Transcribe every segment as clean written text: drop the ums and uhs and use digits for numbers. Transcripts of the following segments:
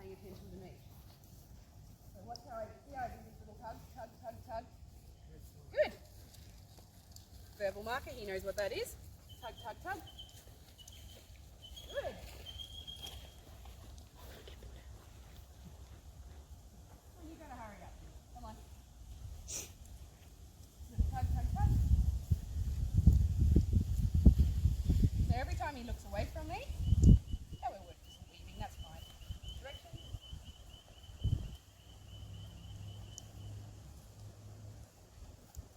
paying attention to me. So watch how I do this little tug, tug, tug, tug. Good. Verbal marker, he knows what that is. Tug, tug, tug. Good. Well, you're going to hurry up. Come on. Tug, tug, tug. So every time he looks away from me, yeah, we're just weaving, that's fine. Direction.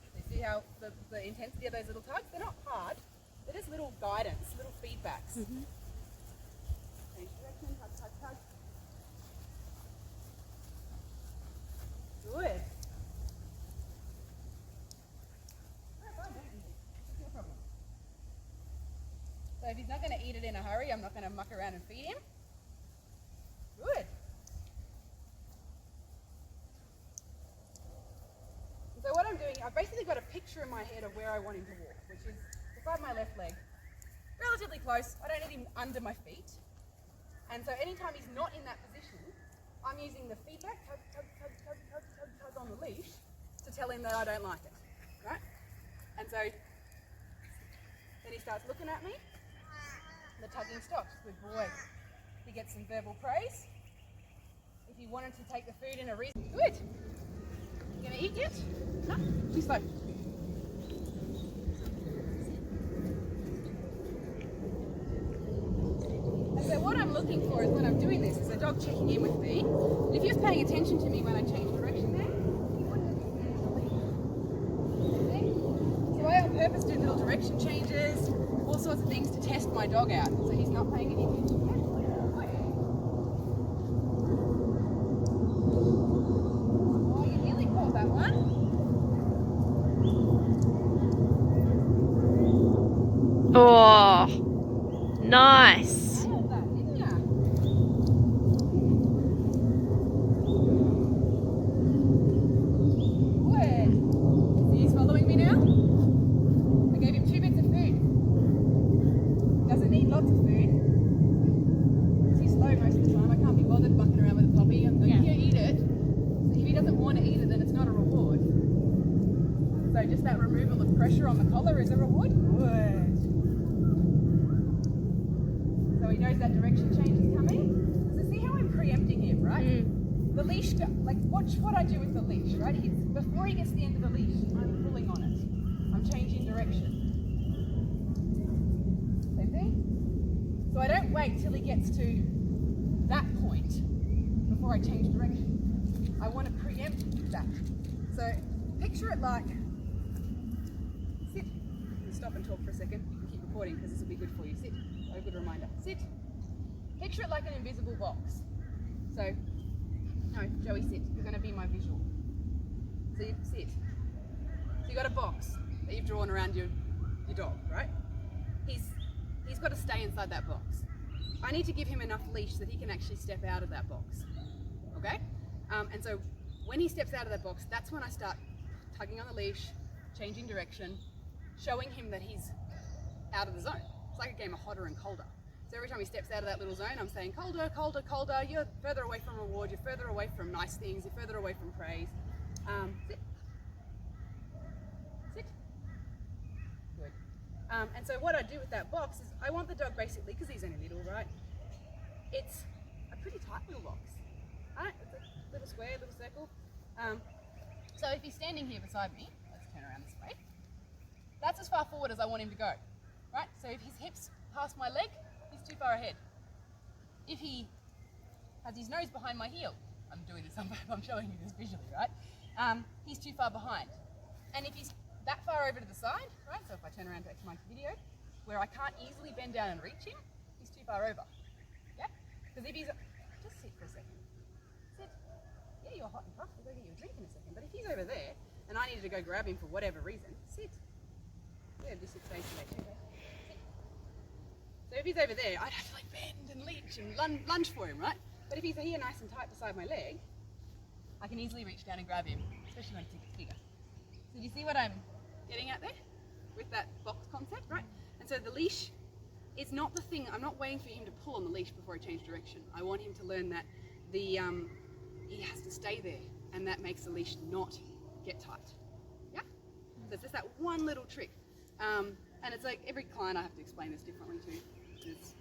So you see how the intensity of those little tugs, they're not hard, they're just little guidance, little feedbacks. Mm-hmm. Change direction, tug, tug, tug. Good. No problem. So if he's not going to eat it in a hurry, I'm not going to muck around and feed him. Good. So what I'm doing, I've basically got a picture in my head of where I want him to walk, which is beside my left leg. Relatively close. I don't need him under my feet. And so anytime he's not in that position, I'm using the feedback, tug, tug, tug, tug, tug, tug, tug on the leash to tell him that I don't like it, right? And so then he starts looking at me, the tugging stops. Good boy. He gets some verbal praise. If he wanted to take the food in a reason, good. You gonna eat yet? No? Too slow. And so what I'm looking for is when I'm doing this is a dog checking in with me. And if he was paying attention to me when I changed direction there, he wouldn't have been. So I on purpose do little direction changes, all sorts of things to test my dog out. So he's not paying any attention. Oh, you nearly caught that one. Oh, nice. Nailed that, didn't ya? Good. So he's following me now? I gave him 2 bits of food. Doesn't need lots of food. He's slow most of the time. I can't be bothered bucking around with a puppy. I'm like, here, eat it. So if he doesn't want to eat it, then it's not a reward. So just that removal of pressure on the collar is a reward. Good. So he knows that direction change is coming. So see how I'm preempting him, right? The leash, like watch what I do with the leash, right? Before he gets to the end of the leash, I'm pulling on it. I'm changing direction. Same thing. So I don't wait till he gets to that point before I change direction. I want to preempt that. So picture it like, sit. Stop and talk for a second. You can keep recording because this will be good for you. Sit. A good reminder. Sit. Picture it like an invisible box. So, no, Joey, sit. You're going to be my visual. So you sit. So you've got a box that you've drawn around your dog, right? He's got to stay inside that box. I need to give him enough leash that he can actually step out of that box. Okay? And so when he steps out of that box, that's when I start tugging on the leash, changing direction, showing him that he's out of the zone. It's like a game of hotter and colder. So every time he steps out of that little zone, I'm saying colder, colder, colder. You're further away from reward. You're further away from nice things. You're further away from praise. Sit. Sit. Good. And so what I do with that box is I want the dog basically, because he's only little, right? It's a pretty tight little box. Right? It's a little square, little circle. So if he's standing here beside me, let's turn around this way. That's as far forward as I want him to go. Right? So if his hips pass my leg, he's too far ahead. If he has his nose behind my heel, I'm doing this, I'm showing you this visually, right? He's too far behind. And if he's that far over to the side, right? So if I turn around back to my video, where I can't easily bend down and reach him, he's too far over. Yeah? Because if he's, just sit for a second. Sit. Yeah, you're hot and puffed, we'll go get you a drink in a second. But if he's over there, and I needed to go grab him for whatever reason, sit. Yeah, this is face to face. Okay. So if he's over there, I'd have to like bend and leech and lunge for him, right? But if he's here nice and tight beside my leg, I can easily reach down and grab him, especially when he gets bigger. So do you see what I'm getting at there with that box concept, right? And so the leash is not the thing. I'm not waiting for him to pull on the leash before I change direction. I want him to learn that he has to stay there, and that makes the leash not get tight. Yeah? So it's just that one little trick. And it's like every client I have to explain this differently to, because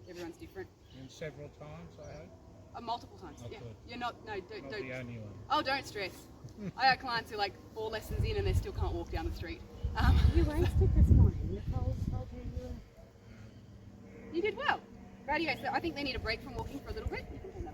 everyone's different. And several times, I hope. Multiple times. Not yeah. good. You're not. No, don't. Not the only one. Oh, don't stress. I got clients who 4 lessons in and they still can't walk down the street. You wasted this morning. Nicole told you you were... You did well. Radio, so I think they need a break from walking for a little bit. You can